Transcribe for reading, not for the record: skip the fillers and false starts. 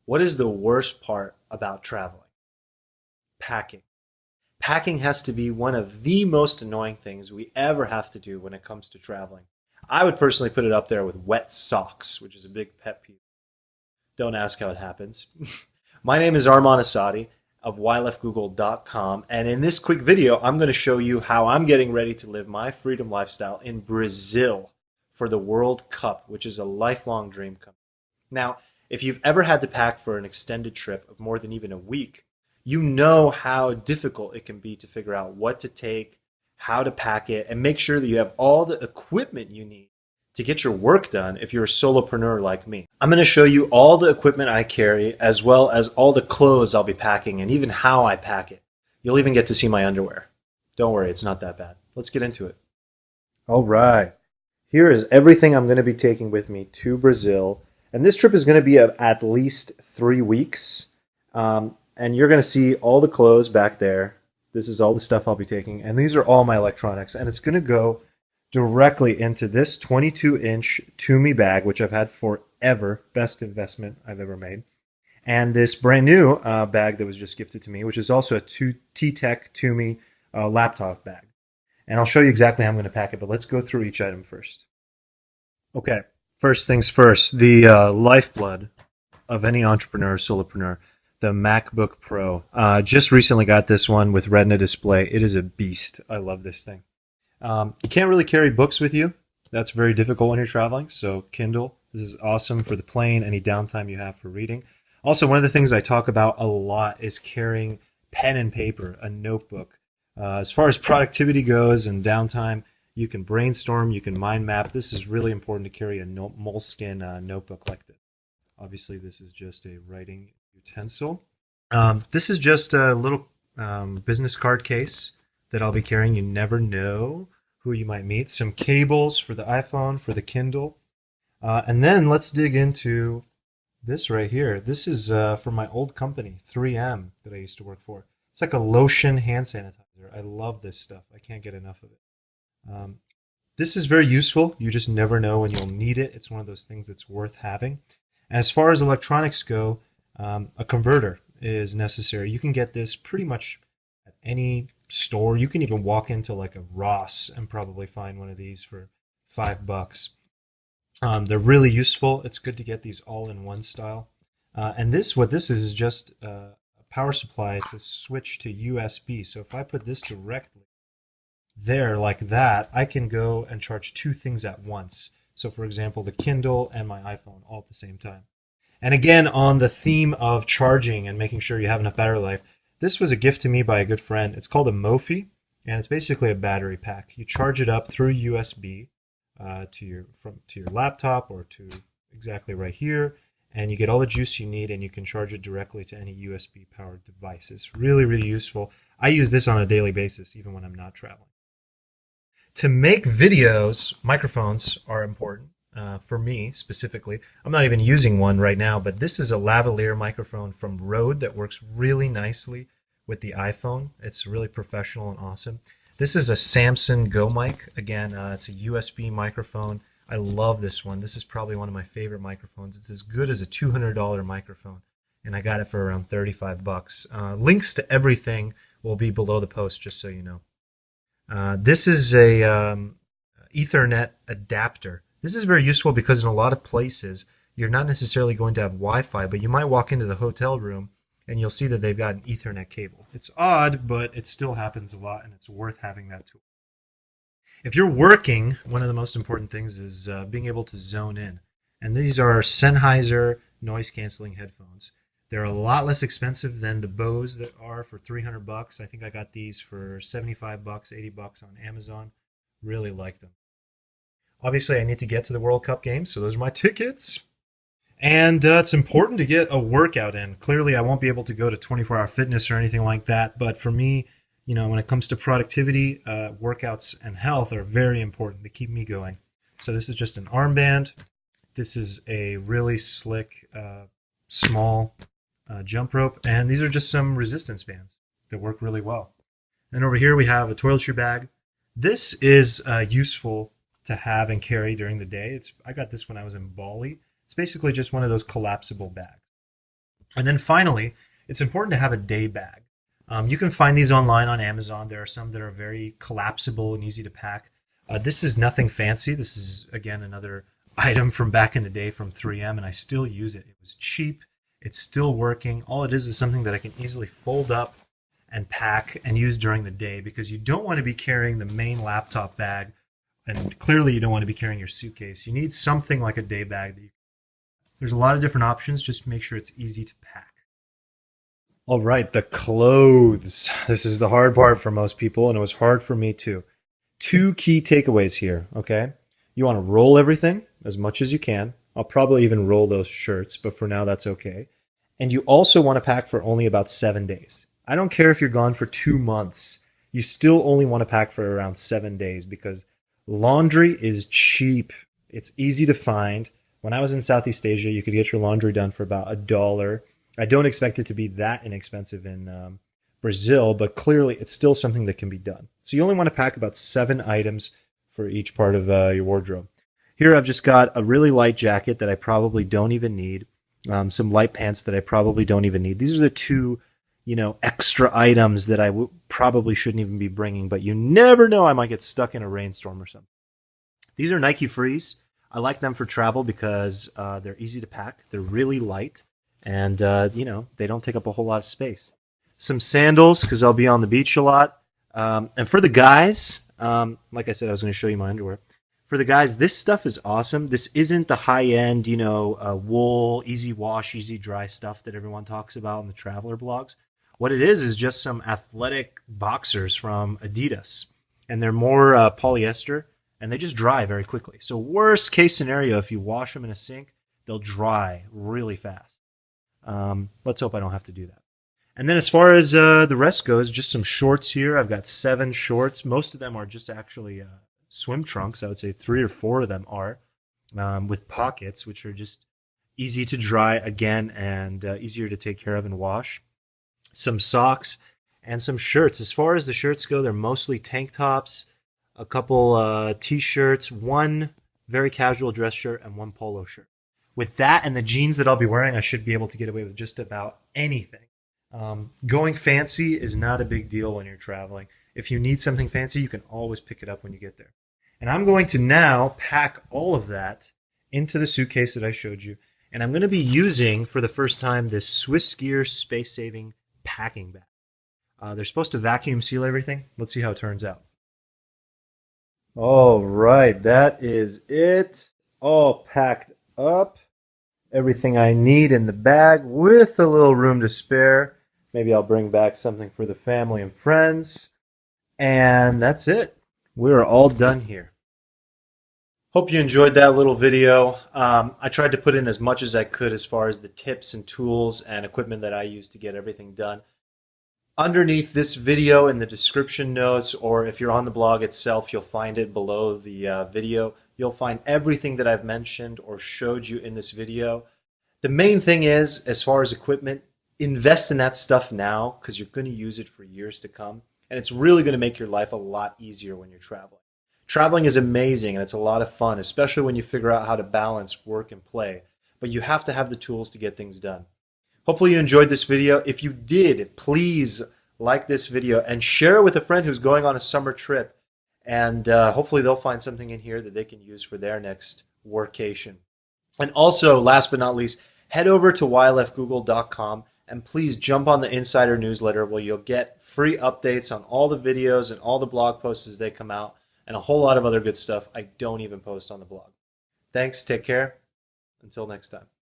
What is the worst part about traveling? Packing. Packing has to be one of the most annoying things we ever have to do when it comes to traveling. I would personally put it up there with wet socks, which is a big pet peeve. Don't ask how it happens. My name is Arman Asadi of whyleftgoogle.com, and in this quick video, I'm going to show you how I'm getting ready to live my freedom lifestyle in Brazil for the World Cup, which is a lifelong dream come. Now, if you've ever had to pack for an extended trip of more than even a week, you know how difficult it can be to figure out what to take, how to pack it, and make sure that you have all the equipment you need to get your work done if you're a solopreneur like me. I'm going to show you all the equipment I carry, as well as all the clothes I'll be packing, and even how I pack it. You'll even get to see my underwear. Don't worry, it's not that bad. Let's get into it. All right. Here is everything I'm going to be taking with me to Brazil. And this trip is going to be at least 3 weeks. And you're going to see all the clothes back there. This is all the stuff I'll be taking. And these are all my electronics. And it's going to go directly into this 22-inch Tumi bag, which I've had forever. Best investment I've ever made. And this brand new bag that was just gifted to me, which is also a T-Tech Tumi laptop bag. And I'll show you exactly how I'm going to pack it, but let's go through each item first. Okay, first things first, the lifeblood of any entrepreneur, solopreneur, the MacBook Pro. Just recently got this one with Retina display. It is a beast. I love this thing. You can't really carry books with you. That's very difficult when you're traveling. So Kindle, this is awesome for the plane, any downtime you have for reading. Also, one of the things I talk about a lot is carrying pen and paper, a notebook. As far as productivity goes and downtime, you can brainstorm, you can mind map. This is really important to carry a moleskin notebook like this. Obviously, this is just a writing utensil. This is just a little business card case that I'll be carrying. You never know who you might meet. Some cables for the iPhone, for the Kindle. And then let's dig into this right here. This is from my old company, 3M, that I used to work for. It's like a lotion hand sanitizer. I love this stuff. I can't get enough of it. This is very useful. You just never know when you'll need it. It's one of those things that's worth having. And as far as electronics go, a converter is necessary. You can get this pretty much at any store. You can even walk into like a Ross and probably find one of these for $5. They're really useful. It's good to get these all in one style. And what this is just power supply to switch to USB. So if I put this directly there like that, I can go and charge two things at once. So for example, the Kindle and my iPhone all at the same time. And again, on the theme of charging and making sure you have enough battery life, this was a gift to me by a good friend. It's called a Mophie, and it's basically a battery pack. You charge it up through USB to your laptop or to exactly right here, and you get all the juice you need, and you can charge it directly to any USB-powered devices. Really, really useful. I use this on a daily basis, even when I'm not traveling. To make videos, microphones are important for me specifically. I'm not even using one right now, but this is a lavalier microphone from Rode that works really nicely with the iPhone. It's really professional and awesome. This is a Samson Go mic. Again, it's a USB microphone. I love this one. This is probably one of my favorite microphones. It's as good as a $200 microphone, and I got it for around $35. Links to everything will be below the post, just so you know. This is a Ethernet adapter. This is very useful because in a lot of places, you're not necessarily going to have Wi-Fi, but you might walk into the hotel room and you'll see that they've got an Ethernet cable. It's odd, but it still happens a lot, and it's worth having that tool. If you're working, one of the most important things is being able to zone in. And these are Sennheiser noise-canceling headphones. They're a lot less expensive than the Bose that are for $300. I think I got these for $75, $80 on Amazon. Really like them. Obviously, I need to get to the World Cup games, so those are my tickets. And it's important to get a workout in. Clearly, I won't be able to go to 24-hour fitness or anything like that, but for me, you know, when it comes to productivity, workouts and health are very important to keep me going. So this is just an armband. This is a really slick, small jump rope, and these are just some resistance bands that work really well. And over here we have a toiletry bag. This is useful to have and carry during the day. I got this when I was in Bali. It's basically just one of those collapsible bags. And then finally, it's important to have a day bag. You can find these online on Amazon. There are some that are very collapsible and easy to pack. This is nothing fancy. This is, again, another item from back in the day from 3M, and I still use it. It was cheap. It's still working. All it is something that I can easily fold up and pack and use during the day, because you don't want to be carrying the main laptop bag, and clearly you don't want to be carrying your suitcase. You need something like a day bag. There's a lot of different options. Just make sure it's easy to pack. All right, the clothes. This is the hard part for most people, and it was hard for me too. Two key takeaways here, okay? You want to roll everything as much as you can. I'll probably even roll those shirts, but for now that's okay. And you also want to pack for only about 7 days. I don't care if you're gone for 2 months. You still only want to pack for around 7 days, because laundry is cheap. It's easy to find. When I was in Southeast Asia, you could get your laundry done for about $1. I don't expect it to be that inexpensive in Brazil, but clearly it's still something that can be done. So you only want to pack about 7 items for each part of your wardrobe. Here I've just got a really light jacket that I probably don't even need, some light pants that I probably don't even need. These are the two, extra items that I probably shouldn't even be bringing, but you never know, I might get stuck in a rainstorm or something. These are Nike Frees. I like them for travel because they're easy to pack, they're really light, and they don't take up a whole lot of space. Some sandals, because I'll be on the beach a lot. And for the guys, like I said, I was going to show you my underwear. For the guys, this stuff is awesome. This isn't the high-end, wool, easy wash, easy dry stuff that everyone talks about in the traveler blogs. What it is just some athletic boxers from Adidas. And they're more polyester, and they just dry very quickly. So worst case scenario, if you wash them in a sink, they'll dry really fast. Let's hope I don't have to do that. And then as far as the rest goes, just some shorts here. I've got 7 shorts. Most of them are just actually swim trunks. I would say 3 or 4 of them are, with pockets, which are just easy to dry again and easier to take care of and wash. Some socks and some shirts. As far as the shirts go, they're mostly tank tops, a couple t-shirts, 1 very casual dress shirt, and 1 polo shirt. With that and the jeans that I'll be wearing, I should be able to get away with just about anything. Going fancy is not a big deal when you're traveling. If you need something fancy, you can always pick it up when you get there. And I'm going to now pack all of that into the suitcase that I showed you. And I'm going to be using, for the first time, this Swiss Gear space-saving packing bag. They're supposed to vacuum seal everything. Let's see how it turns out. All right, that is it. All packed up. Everything I need in the bag with a little room to spare. Maybe I'll bring back something for the family and friends. And that's it. We're all done here. Hope you enjoyed that little video. I tried to put in as much as I could as far as the tips and tools and equipment that I use to get everything done. Underneath this video in the description notes, or if you're on the blog itself, you'll find it below the video. You'll find everything that I've mentioned or showed you in this video. The main thing is, as far as equipment, invest in that stuff now, because you're going to use it for years to come. And it's really going to make your life a lot easier when you're traveling. Traveling is amazing and it's a lot of fun, especially when you figure out how to balance work and play. But you have to have the tools to get things done. Hopefully you enjoyed this video. If you did, please like this video and share it with a friend who's going on a summer trip. And hopefully they'll find something in here that they can use for their next workation. And also, last but not least, head over to ylefgoogle.com and please jump on the Insider newsletter where you'll get free updates on all the videos and all the blog posts as they come out, and a whole lot of other good stuff I don't even post on the blog. Thanks, take care, until next time.